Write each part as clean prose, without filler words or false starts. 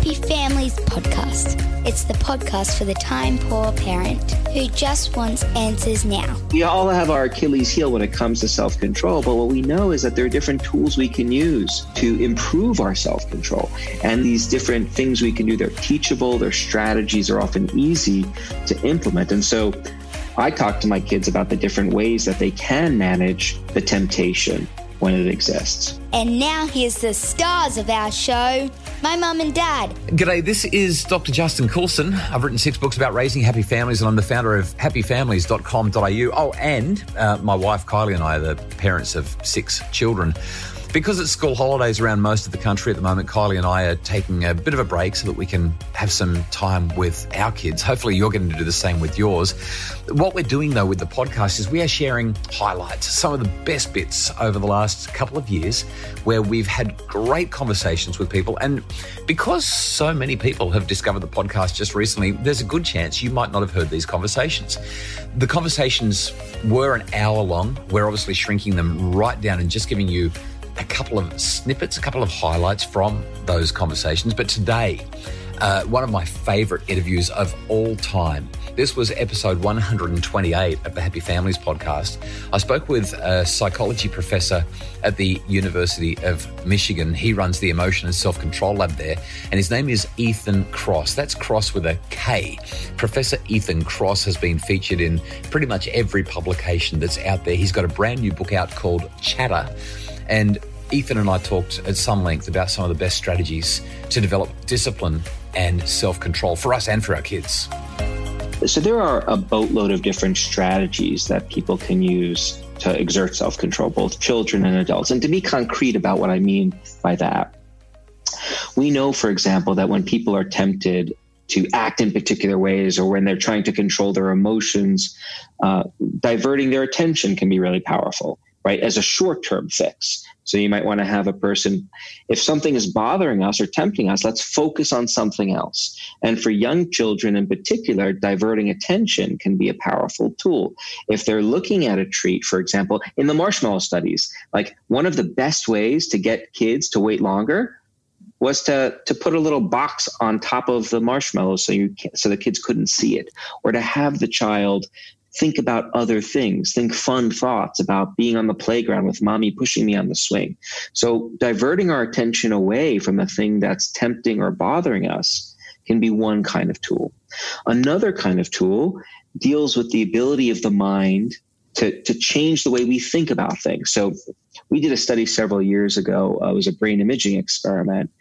Happy Families podcast. It's the podcast for the time-poor parent who just wants answers now. We all have our Achilles heel when it comes to self-control, but what we know is that there are different tools we can use to improve our self-control. And these different things we can do, they're teachable, their strategies are often easy to implement. And so I talk to my kids about the different ways that they can manage the temptation when it exists. And now here's the stars of our show, my mum and dad. G'day, this is Dr. Justin Coulson. I've written 6 books about raising happy families, and I'm the founder of happyfamilies.com.au. Oh, and my wife Kylie and I are the parents of 6 children. Because it's school holidays around most of the country at the moment, Kylie and I are taking a bit of a break so that we can have some time with our kids. Hopefully you're getting to do the same with yours. What we're doing, though, with the podcast is we are sharing highlights, some of the best bits over the last couple of years where we've had great conversations with people. And because so many people have discovered the podcast just recently, there's a good chance you might not have heard these conversations. The conversations were an hour long. We're obviously shrinking them right down and just giving you a couple of snippets, a couple of highlights from those conversations. But today, one of my favourite interviews of all time. This was episode 128 of the Happy Families podcast. I spoke with a psychology professor at the University of Michigan. He runs the Emotion and Self-Control Lab there, and his name is Ethan Kross. That's Cross with a K. Professor Ethan Kross has been featured in pretty much every publication that's out there. He's got a brand new book out called Chatter. And Ethan and I talked at some length about some of the best strategies to develop discipline and self-control for us and for our kids. So there are a boatload of different strategies that people can use to exert self-control, both children and adults. And to be concrete about what I mean by that, we know, for example, that when people are tempted to act in particular ways or when they're trying to control their emotions, diverting their attention can be really powerful, right, as a short-term fix. So you might want to have a person, if something is bothering us or tempting us, let's focus on something else. And for young children in particular, diverting attention can be a powerful tool. If they're looking at a treat, for example, in the marshmallow studies, like one of the best ways to get kids to wait longer was to put a little box on top of the marshmallow so the kids couldn't see it, or to have the child think about other things, think fun thoughts about being on the playground with mommy pushing me on the swing. So diverting our attention away from the thing that's tempting or bothering us can be one kind of tool. Another kind of tool deals with the ability of the mind to change the way we think about things. So we did a study several years ago. It was a brain imaging experiment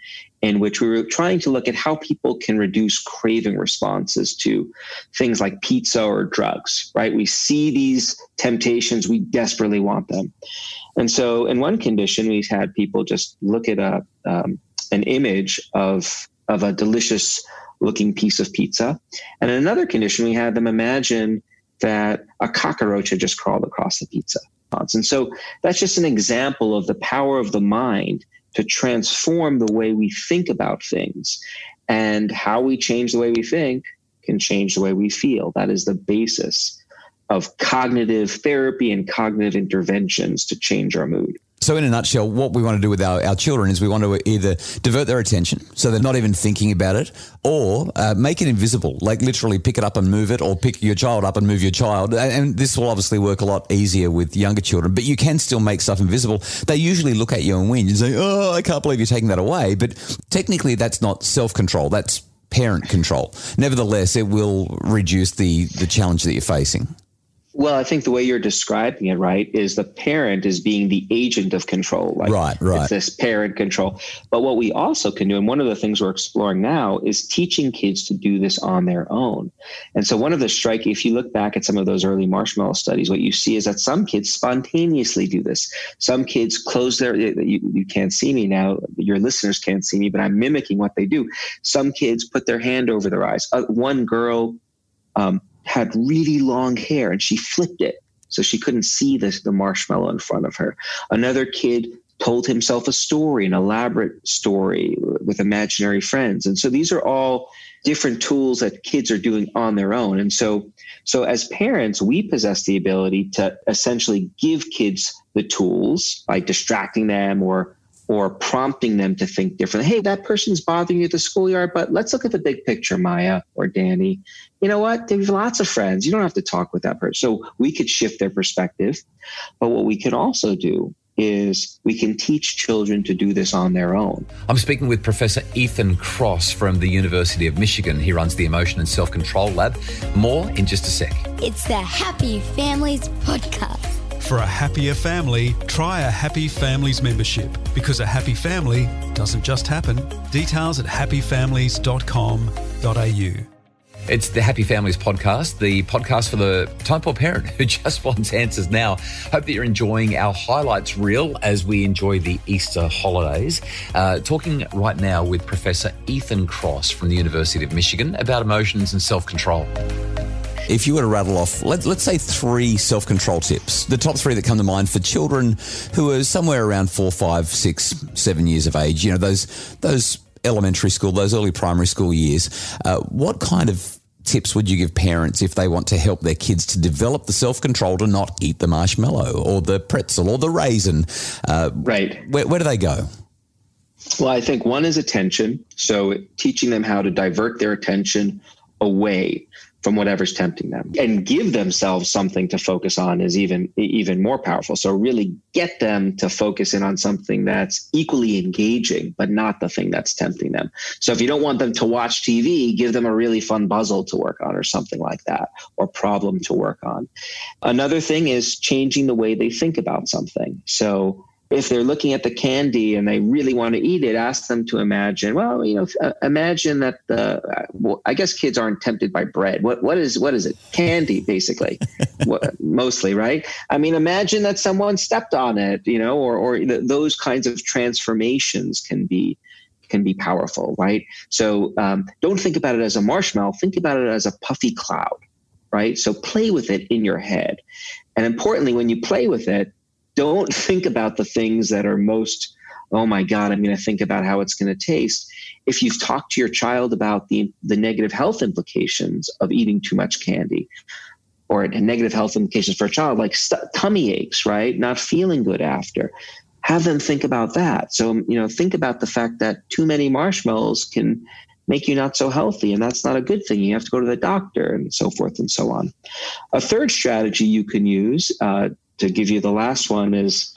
in which we were trying to look at how people can reduce craving responses to things like pizza or drugs, right? We see these temptations, we desperately want them. And so in one condition, we had people just look at an image of a delicious looking piece of pizza. And in another condition, we had them imagine that a cockroach had just crawled across the pizza. And so that's just an example of the power of the mind to transform the way we think about things. And how we change the way we think can change the way we feel. That is the basis of cognitive therapy and cognitive interventions to change our mood. So in a nutshell, what we want to do with our children is we want to either divert their attention so they're not even thinking about it, or make it invisible, like literally pick it up and move it, or pick your child up and move your child. And this will obviously work a lot easier with younger children, but you can still make stuff invisible. They usually look at you and whinge and say, oh, I can't believe you're taking that away. But technically that's not self-control. That's parent control. Nevertheless, it will reduce the challenge that you're facing. Well, I think the way you're describing it, right, is the parent is being the agent of control. Like right. It's this parent control. But what we also can do, and one of the things we're exploring now, is teaching kids to do this on their own. And so one of the striking, if you look back at some of those early marshmallow studies, what you see is that some kids spontaneously do this. Some kids close you can't see me now, your listeners can't see me, but I'm mimicking what they do. Some kids put their hand over their eyes. One girl had really long hair and she flipped it so she couldn't see the marshmallow in front of her. Another kid told himself a story, an elaborate story with imaginary friends. And so these are all different tools that kids are doing on their own. And so as parents, we possess the ability to essentially give kids the tools by distracting them or or prompting them to think differently. Hey, that person's bothering you at the schoolyard, but let's look at the big picture, Maya or Danny. You know what? They have lots of friends. You don't have to talk with that person. So we could shift their perspective. But what we can also do is we can teach children to do this on their own. I'm speaking with Professor Ethan Cross from the University of Michigan. He runs the Emotion and Self-Control Lab. More in just a sec. It's the Happy Families Podcast. For a happier family, try a Happy Families membership, because a happy family doesn't just happen. Details at happyfamilies.com.au. It's the Happy Families Podcast, the podcast for the time poor parent who just wants answers now. Hope that you're enjoying our highlights reel as we enjoy the Easter holidays. Talking right now with Professor Ethan Cross from the University of Michigan about emotions and self-control. If you were to rattle off, let's say 3 self-control tips, the top 3 that come to mind for children who are somewhere around 4, 5, 6, 7 years of age, those elementary school, those early primary school years, what kind of tips would you give parents if they want to help their kids to develop the self-control to not eat the marshmallow or the pretzel or the raisin? Right. Where do they go? Well, I think one is attention. So teaching them how to divert their attention away from whatever's tempting them and give themselves something to focus on is even more powerful. So really get them to focus in on something that's equally engaging, but not the thing that's tempting them. So if you don't want them to watch TV, give them a really fun puzzle to work on or something like that, or problem to work on. Another thing is changing the way they think about something. So if they're looking at the candy and they really want to eat it, ask them to imagine, imagine that I guess kids aren't tempted by bread. What is it? Candy, basically, mostly, right? I mean, imagine that someone stepped on it, or those kinds of transformations can be powerful, right? So don't think about it as a marshmallow. Think about it as a puffy cloud, right? So play with it in your head. And importantly, when you play with it, don't think about the things that are most, oh my God, I'm going to think about how it's going to taste. If you've talked to your child about the negative health implications of eating too much candy, or negative health implications for a child, like tummy aches, right? Not feeling good after, have them think about that. So, think about the fact that too many marshmallows can make you not so healthy, and that's not a good thing. You have to go to the doctor and so forth and so on. A third strategy you can use, to give you the last one, is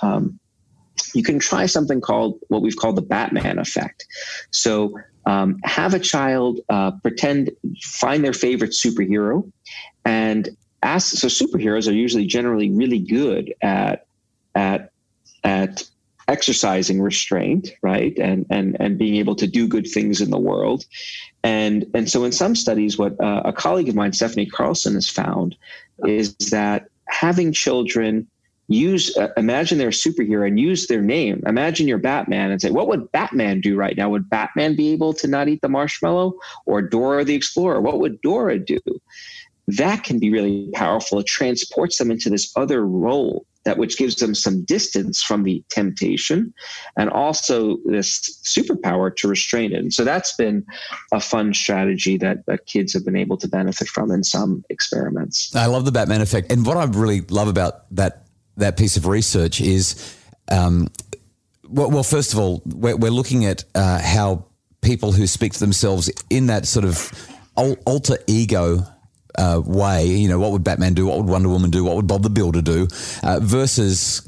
you can try something called what we've called the Batman effect. So have a child find their favorite superhero and ask. So superheroes are generally really good at exercising restraint, right? And being able to do good things in the world. And so in some studies, what a colleague of mine, Stephanie Carlson, has found is that having children imagine they're a superhero and use their name. Imagine you're Batman and say, what would Batman do right now? Would Batman be able to not eat the marshmallow? Or Dora the Explorer? What would Dora do? That can be really powerful. It transports them into this other role, which gives them some distance from the temptation and also this superpower to restrain it. And so that's been a fun strategy that kids have been able to benefit from in some experiments. I love the Batman effect. And what I really love about that piece of research is, well, first of all, we're looking at how people who speak to themselves in that sort of alter ego way, what would Batman do? What would Wonder Woman do? What would Bob the Builder do? Versus,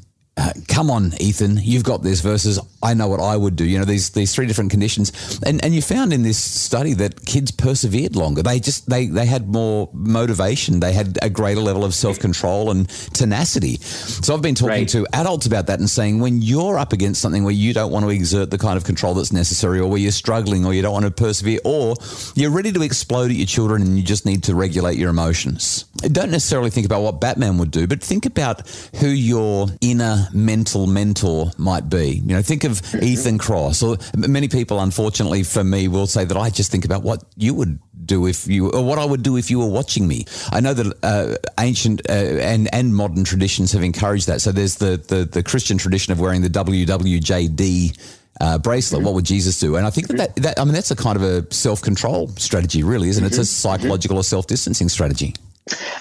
come on, Ethan, you've got this, versus I know what I would do. These 3 different conditions. And you found in this study that kids persevered longer. They had more motivation. They had a greater level of self-control and tenacity. So I've been talking to adults about that and saying, when you're up against something where you don't want to exert the kind of control that's necessary, or where you're struggling, or you don't want to persevere, or you're ready to explode at your children and you just need to regulate your emotions, don't necessarily think about what Batman would do, but think about who your inner mental mentor might be. Think of Ethan Cross, or many people, unfortunately for me, will say that I just think about what you would do or what I would do if you were watching me. I know that ancient and modern traditions have encouraged that. So there's the Christian tradition of wearing the WWJD bracelet. What would Jesus do? And I think that's a kind of a self-control strategy, really, isn't it? It's a psychological or self-distancing strategy.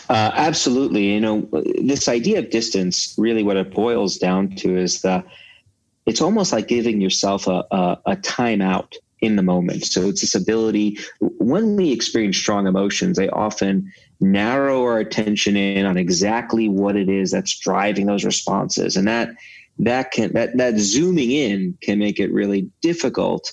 Absolutely. This idea of distance, really what it boils down to is it's almost like giving yourself a timeout in the moment. So it's this ability, when we experience strong emotions, they often narrow our attention in on exactly what it is that's driving those responses. And that zooming in can make it really difficult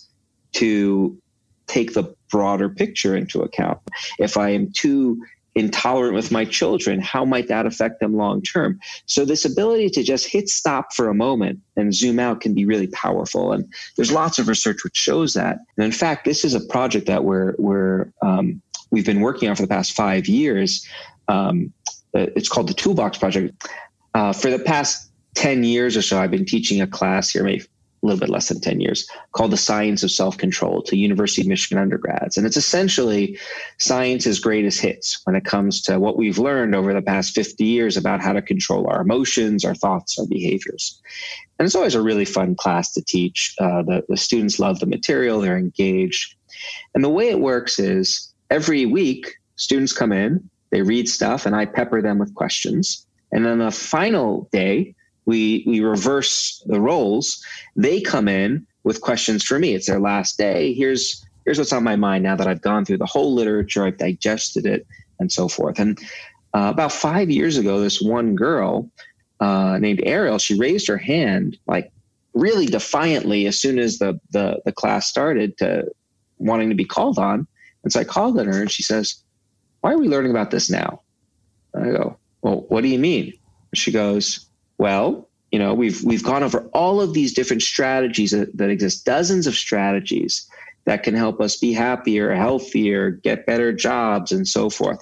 to take the broader picture into account. If I am too intolerant with my children, how might that affect them long term? So this ability to just hit stop for a moment and zoom out can be really powerful. And there's lots of research which shows that. And in fact, this is a project that we've been working on for the past 5 years. It's called the Toolbox Project. For the past 10 years or so, I've been teaching a class here, maybe a little bit less than 10 years, called The Science of Self-Control to University of Michigan undergrads. And it's essentially science's greatest hits when it comes to what we've learned over the past 50 years about how to control our emotions, our thoughts, our behaviors. And it's always a really fun class to teach. The students love the material, they're engaged. And the way it works is every week, students come in, they read stuff, and I pepper them with questions. And then the final day, we reverse the roles. They come in with questions for me. It's their last day. Here's what's on my mind now that I've gone through the whole literature, I've digested it, and so forth. And about 5 years ago, this one girl named Ariel, she raised her hand like really defiantly as soon as the class started, to wanting to be called on. And so I called on her and she says, "Why are we learning about this now?" And I go, "Well, what do you mean?" And she goes, "Well, we've gone over all of these different strategies that exist, dozens of strategies that can help us be happier, healthier, get better jobs, and so forth.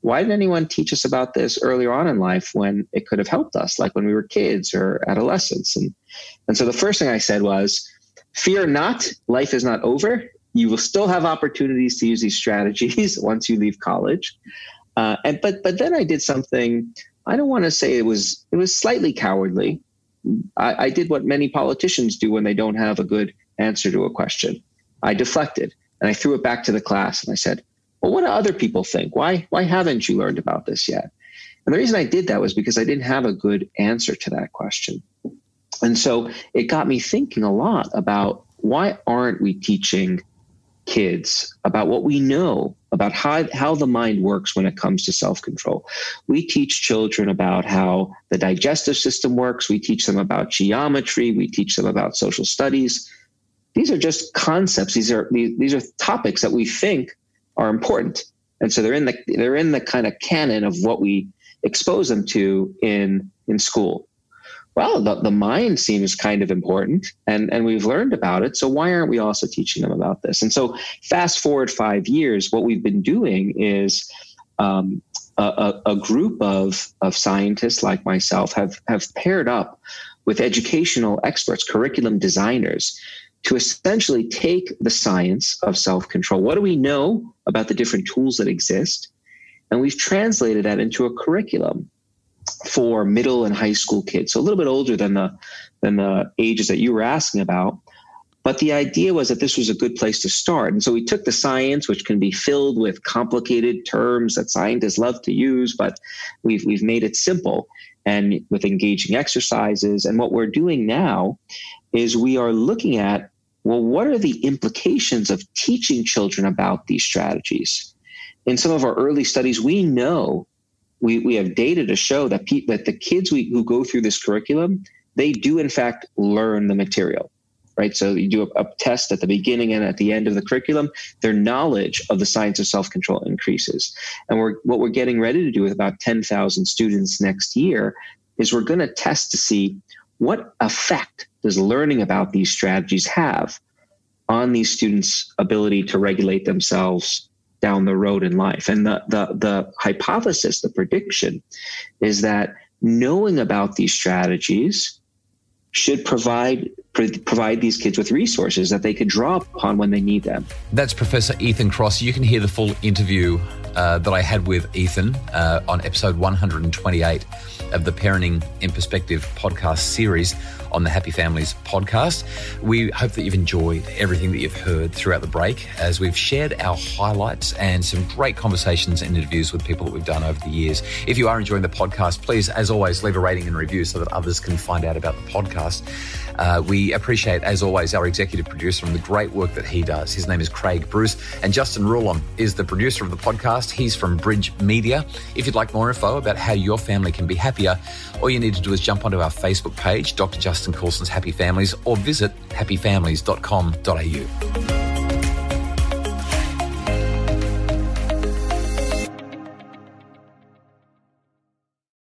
Why didn't anyone teach us about this earlier on in life when it could have helped us, like when we were kids or adolescents?" And so the first thing I said was, "Fear not, life is not over. You will still have opportunities to use these strategies once you leave college." But then I did something, I don't want to say it was slightly cowardly. I did what many politicians do when they don't have a good answer to a question. I deflected and I threw it back to the class and I said, "Well, what do other people think? Why haven't you learned about this yet?" And the reason I did that was because I didn't have a good answer to that question. And so it got me thinking a lot about, why aren't we teaching kids about what we know about how the mind works when it comes to self-control? We teach children about how the digestive system works. We teach them about geometry. We teach them about social studies. These are just concepts. These are topics that we think are important. And so they're in the kind of canon of what we expose them to in school. Well, the mind seems kind of important, and we've learned about it. So why aren't we also teaching them about this? And so fast forward 5 years, what we've been doing is a group of scientists like myself have paired up with educational experts, curriculum designers, to essentially take the science of self-control. What do we know about the different tools that exist? And we've translated that into a curriculum for middle and high school kids, so a little bit older than the ages that you were asking about. But the idea was that this was a good place to start. And so we took the science, which can be filled with complicated terms that scientists love to use, but we've made it simple and with engaging exercises. And what we're doing now is we are looking at, well, what are the implications of teaching children about these strategies? In some of our early studies, we know we have data to show that the kids who go through this curriculum, they do in fact learn the material, right? So you do a test at the beginning and at the end of the curriculum, their knowledge of the science of self-control increases. And what we're getting ready to do with about 10,000 students next year is we're going to test to see what effect does learning about these strategies have on these students' ability to regulate themselves down the road in life. And the hypothesis, the prediction, is that knowing about these strategies should provide these kids with resources that they could draw upon when they need them. That's Professor Ethan Cross. You can hear the full interview that I had with Ethan on episode 128 of the Parenting in Perspective podcast series on the Happy Families podcast. We hope that you've enjoyed everything that you've heard throughout the break as we've shared our highlights and some great conversations and interviews with people that we've done over the years. If you are enjoying the podcast, please, as always, leave a rating and review so that others can find out about the podcast. We appreciate, as always, our executive producer and the great work that he does. His name is Craig Bruce, and Justin Rulon is the producer of the podcast. He's from Bridge Media. If you'd like more info about how your family can be happier, all you need to do is jump onto our Facebook page, Dr. Justin Coulson's Happy Families, or visit happyfamilies.com.au.